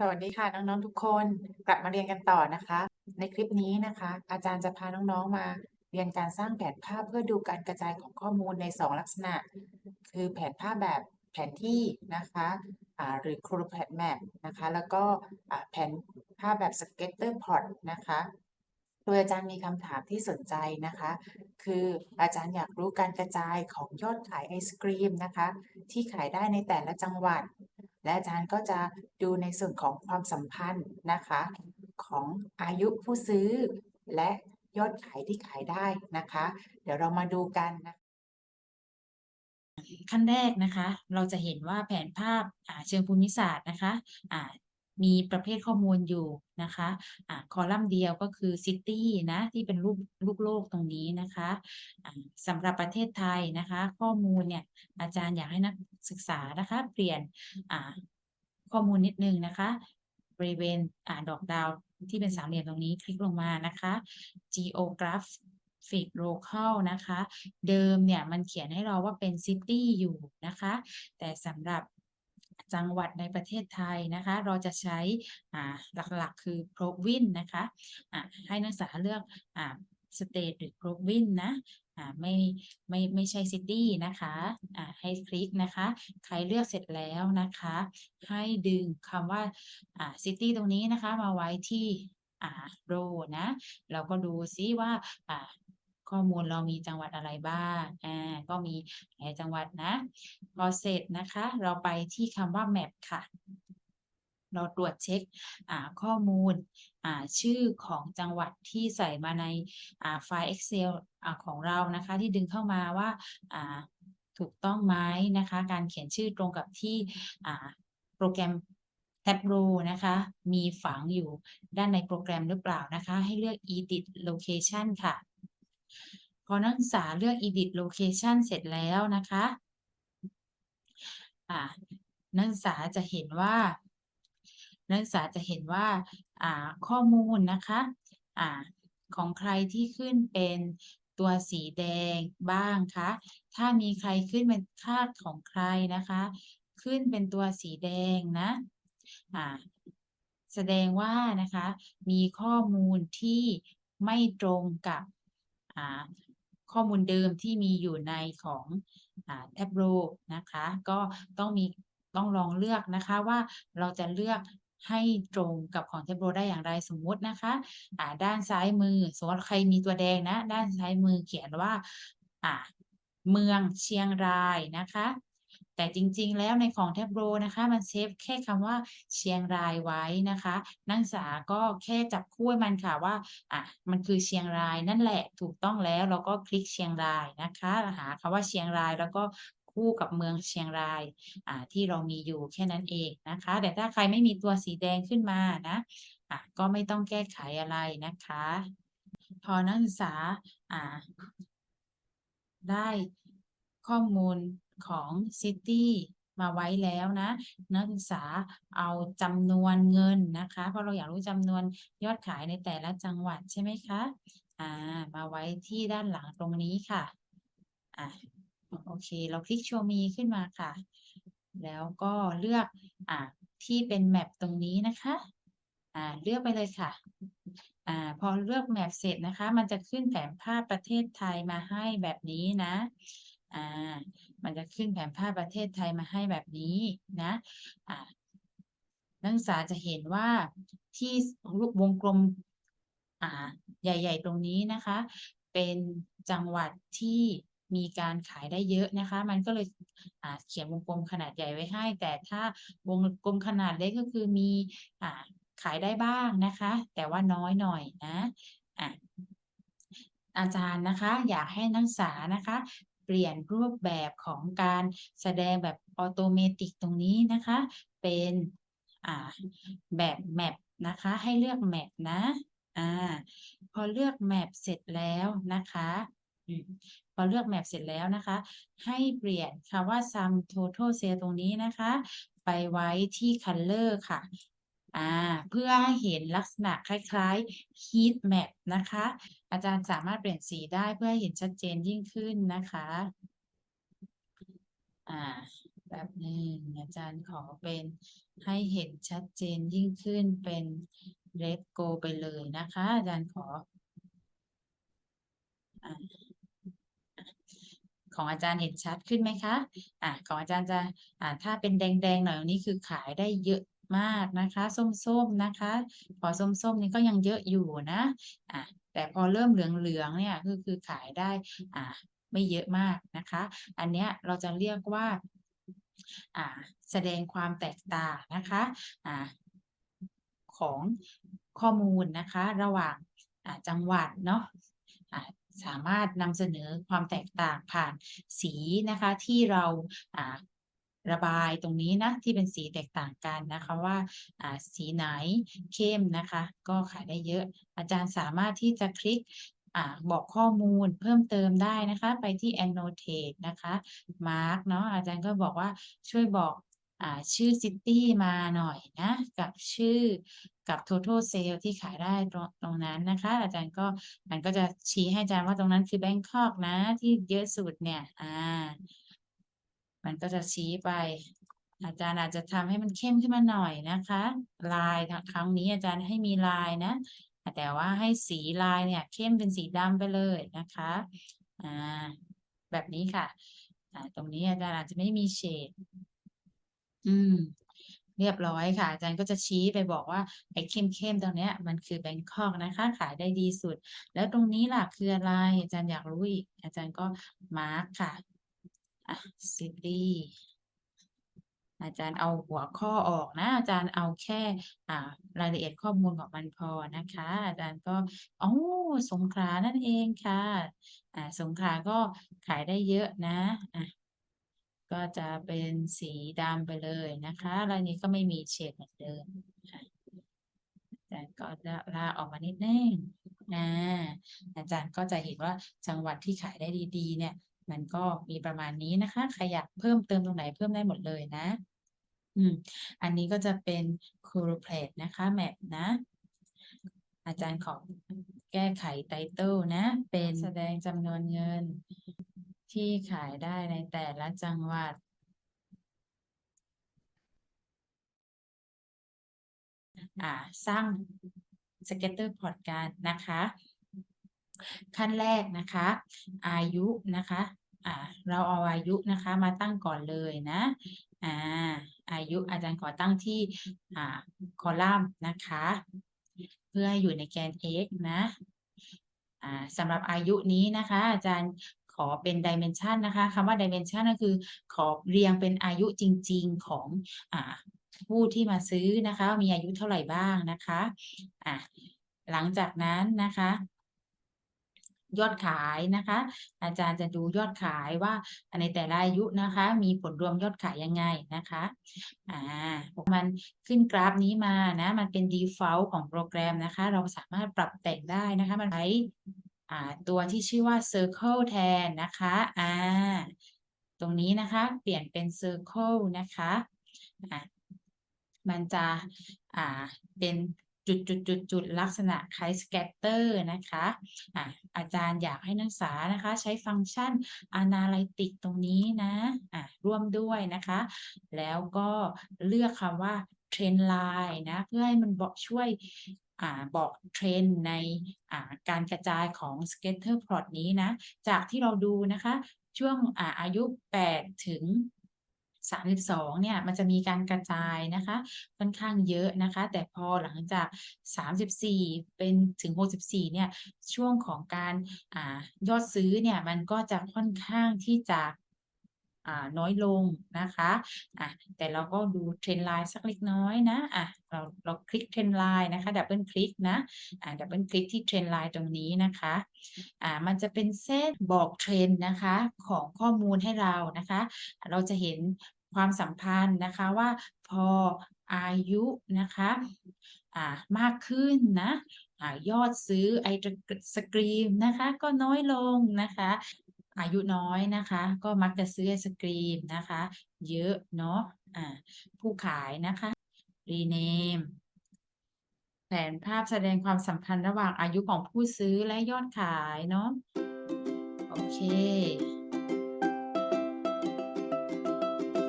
วัสดีค่ะน้องๆทุกคนกลับมาเรียนกันต่อนะคะในคลิปนี้นะคะอาจารย์จะพาน้องๆมาเรียนการสร้างแผนภาพเพื่อดูการกระจายของข้อมูลใน2ลักษณะคือแผนภาพแบบแผนที่นะคะหรือ Colored Map นะคะแล้วก็แผนภาพแบบ Scatter Plot นะคะโดยอาจารย์มีคำถามที่สนใจนะคะคืออาจารย์อยากรู้การกระจายของยอดขายไอศกรีมนะคะที่ขายได้ในแต่ละจังหวัด และอาจารย์ก็จะดูในส่วนของความสัมพันธ์นะคะของอายุผู้ซื้อและยอดขายที่ขายได้นะคะเดี๋ยวเรามาดูกันนะ ขั้นแรกนะคะเราจะเห็นว่าแผนภาพเชิงภูมิศาสตร์นะคะอ่ามีประเภทข้อมูลอยู่นะคะคอลัมน์เดียวก็คือซิตี้นะที่เป็นรูปลูกโลกตรงนี้นะคะสำหรับประเทศไทยนะคะข้อมูลเนี่ยอาจารย์อยากให้นักศึกษานะคะเปลี่ยนข้อมูลนิดนึงนะคะบริเวณดอกดาวที่เป็นสามเหลี่ยมตรงนี้คลิกลงมานะคะ Geographic Local นะคะเดิมเนี่ยมันเขียนให้เราว่าเป็น City อยู่นะคะแต่สำหรับจังหวัดในประเทศไทยนะคะเราจะใช้หลักๆคือ Province นะคะให้นักศึกษาเลือกState หรือ Province นะไม่ใช่ City นะคะให้คลิกนะคะใครเลือกเสร็จแล้วนะคะให้ดึงคำว่าCity ตรงนี้นะคะมาไว้ที่row นะเราก็ดูซิว่าข้อมูลเรามีจังหวัดอะไรบ้างก็มีหลายจังหวัดนะพอเสร็จนะคะเราไปที่คำว่า map ค่ะเราตรวจเช็คข้อมูลชื่อของจังหวัดที่ใส่มาในไฟล์ Excel ของเรานะคะที่ดึงเข้ามาว่าถูกต้องไหมนะคะการเขียนชื่อตรงกับที่โปรแกรม Tableau นะคะมีฝังอยู่ด้านในโปรแกรมหรือเปล่านะคะให้เลือก Edit Location ค่ะพอนักศึกษาเลือก Edit Location เสร็จแล้วนะคะนักศึกษาจะเห็นว่าข้อมูลนะคะของใครที่ขึ้นเป็นตัวสีแดงบ้างคะถ้ามีใครขึ้นเป็นค่าของใครนะคะขึ้นเป็นตัวสีแดงนะแสดงว่านะคะมีข้อมูลที่ไม่ตรงกับข้อมูลเดิมที่มีอยู่ในของTableau นะคะก็ต้องลองเลือกนะคะว่าเราจะเลือกให้ตรงกับของ Tableau ได้อย่างไรสมมุตินะคะด้านซ้ายมือสมมติใครมีตัวแดงนะด้านซ้ายมือเขียนว่าเมืองเชียงรายนะคะแต่จริงๆแล้วในของ Tableau นะคะมันเซฟแค่คำว่าเชียงรายไว้นะคะนักศึกษาก็แค่จับคู่ให้มันค่ะว่ามันคือเชียงรายนั่นแหละถูกต้องแล้วเราก็คลิกเชียงรายนะคะหาคำว่าเชียงรายแล้วก็คู่กับเมืองเชียงรายที่เรามีอยู่แค่นั้นเองนะคะแต่ถ้าใครไม่มีตัวสีแดงขึ้นมานะก็ไม่ต้องแก้ไขอะไรนะคะพอนักศึกษาได้ข้อมูลของ City มาไว้แล้วนะนักศึกษาเอาจำนวนเงินนะคะเพราะเราอยากรู้จำนวนยอดขายในแต่ละจังหวัดใช่ไหมคะมาไว้ที่ด้านหลังตรงนี้ค่ะโอเคเราคลิก Show Me ขึ้นมาค่ะแล้วก็เลือกที่เป็นแมปตรงนี้นะคะเลือกไปเลยค่ะพอเลือกแมปเสร็จนะคะมันจะขึ้นแผนภาพประเทศไทยมาให้แบบนี้นะมันจะขึ้นแผนภาพประเทศไทยมาให้แบบนี้นะนักศึกษาจะเห็นว่าที่วงกลมใหญ่ๆตรงนี้นะคะเป็นจังหวัดที่มีการขายได้เยอะนะคะมันก็เลยเขียนวงกลมขนาดใหญ่ไว้ให้แต่ถ้าวงกลมขนาดเล็กก็คือมีขายได้บ้างนะคะแต่ว่าน้อยหน่อยนะอาจารย์นะคะอยากให้นักศึกษานะคะเปลี่ยนรูปแบบของการแสดงแบบออโตเมติกตรงนี้นะคะเป็นแบบแมปนะคะให้เลือกแมปนะพอเลือกแมปเสร็จแล้วนะคะพอเลือกแมปเสร็จแล้วนะคะให้เปลี่ยนคำว่า sum total sale ตรงนี้นะคะไปไว้ที่ color ค่ะเพื่อให้เห็นลักษณะคล้ายๆ heat map นะคะอาจารย์สามารถเปลี่ยนสีได้เพื่อให้เห็นชัดเจนยิ่งขึ้นนะคะ อ่าแบบหนึ่งอาจารย์ขอเป็นให้เห็นชัดเจนยิ่งขึ้นเป็น Red Go ไปเลยนะคะ อาจารย์ขออ่าของอาจารย์เห็นชัดขึ้นไหมคะของอาจารย์จะถ้าเป็นแดงๆหน่อยนี่คือขายได้เยอะมากนะคะส้มๆนะคะพอส้มๆนี่ก็ยังเยอะอยู่นะแต่พอเริ่มเหลืองๆเนี่ยคือขายได้ไม่เยอะมากนะคะ อันเนี้ยเราจะเรียกว่าแสดงความแตกต่างนะคะของข้อมูลนะคะระหว่างจังหวัดเนาะอ่าสามารถนำเสนอความแตกต่างผ่านสีนะคะที่เราระบายตรงนี้นะที่เป็นสีแตกต่างกันนะคะว่าสีไหนเข้มนะคะก็ขายได้เยอะอาจารย์สามารถที่จะคลิกบอกข้อมูลเพิ่มเติมได้นะคะไปที่ annotate นะคะ mark เนาะอาจารย์ก็บอกว่าช่วยบอกชื่อซิตี้มาหน่อยนะกับชื่อกับ total sale ที่ขายได้ตรงนั้นนะคะอาจารย์ก็มันก็จะชี้ให้อาจารย์ว่าตรงนั้นคือ Bangkok นะที่เยอะสุดเนี่ยมันก็จะชี้ไปอาจารย์อาจจะทำให้มันเข้มขึ้นมาหน่อยนะคะลายครั้งนี้อาจารย์ให้มีลายนะแต่ว่าให้สีลายเนี่ยเข้มเป็นสีดำไปเลยนะคะอ่าแบบนี้ค่ะตรงนี้อาจารย์อาจจะไม่มีเฉดเรียบร้อยค่ะอาจารย์ก็จะชี้ไปบอกว่าไอ้เข้มๆตรงเนี้ยมันคือแบงคอกนะคะขายได้ดีสุดแล้วตรงนี้ล่ะคืออะไรอาจารย์อยากรู้อีกอาจารย์ก็มาร์คค่ะซิตี้อาจารย์เอาหัวข้อออกนะอาจารย์เอาแค่รายละเอียดข้อมูลของมันพอนะคะอาจารย์ก็อ๋อสงขลานั่นเองค่ะสงขลาก็ขายได้เยอะนะก็จะเป็นสีดำไปเลยนะคะแล้วนี้ก็ไม่มีเฉดเหมือนเดิมอาจารย์ก็จะลากออกมานิดนึงนะอาจารย์ก็จะเห็นว่าจังหวัดที่ขายได้ดีๆเนี่ยมันก็มีประมาณนี้นะคะใครอยากเพิ่มเติมตรงไหนเพิ่มได้หมดเลยนะอันนี้ก็จะเป็น Coloplate นะคะแมปนะ อาจารย์ขอแก้ไขไตเติลนะ เป็นแสดงจำนวนเงินที่ขายได้ในแต่ละจังหวัด สร้าง Scatter plot กันนะคะ ขั้นแรกนะคะ อายุนะคะเราเอาอายุนะคะมาตั้งก่อนเลยนะอายุอาจารย์ขอตั้งที่คอลัมน์นะคะ เพื่อให้อยู่ในแกน x นะสำหรับอายุนี้นะคะอาจารย์ขอเป็น dimension นะคะคำว่า dimension ก็คือขอเรียงเป็นอายุจริงๆของผู้ที่มาซื้อนะคะมีอายุเท่าไหร่บ้างนะคะหลังจากนั้นนะคะยอดขายนะคะอาจารย์จะดูยอดขายว่าในแต่ละอายุนะคะมีผลรวมยอดขายยังไงนะคะมันขึ้นกราฟนี้มานะมันเป็น default ของโปรแกรมนะคะเราสามารถปรับแต่งได้นะคะมันใช้ตัวที่ชื่อว่า circle แทนนะคะตรงนี้นะคะเปลี่ยนเป็น circle นะคะมันจะเป็นจุดลักษณะคล้ายสแกตเตอร์นะคะอาจารย์อยากให้นักศึกษานะคะใช้ฟังก์ชัน Analytic ตรงนี้นะร่วมด้วยนะคะแล้วก็เลือกคำว่า Trend Line นะเพื่อให้มันช่วยบอกเทรนด์ในการกระจายของ Scatter plot นี้นะจากที่เราดูนะคะช่วงอายุ8ถึง32เนี่ยมันจะมีการกระจายนะคะค่อนข้างเยอะนะคะแต่พอหลังจาก34เป็นถึง64เนี่ยช่วงของการยอดซื้อเนี่ยมันก็จะค่อนข้างที่จะน้อยลงนะคะแต่เราก็ดูเทรนไลน์สักเล็กน้อยนะเราคลิกเทรนไลน์นะคะดับเบิลคลิกนะดับเบิลคลิกที่เทรนไลน์ตรงนี้นะคะมันจะเป็นเส้นบอกเทรนนะคะของข้อมูลให้เรานะคะเราจะเห็นความสัมพันธ์นะคะว่าพออายุนะคะมากขึ้นนะยอดซื้อไอศกรีมนะคะก็น้อยลงนะคะอายุน้อยนะคะก็มักจะซื้อไอศกรีมนะคะเยอะเนาะผู้ขายนะคะรีเนมแผนภาพแสดงความสัมพันธ์ระหว่างอายุของผู้ซื้อและยอดขายเนาะโอเค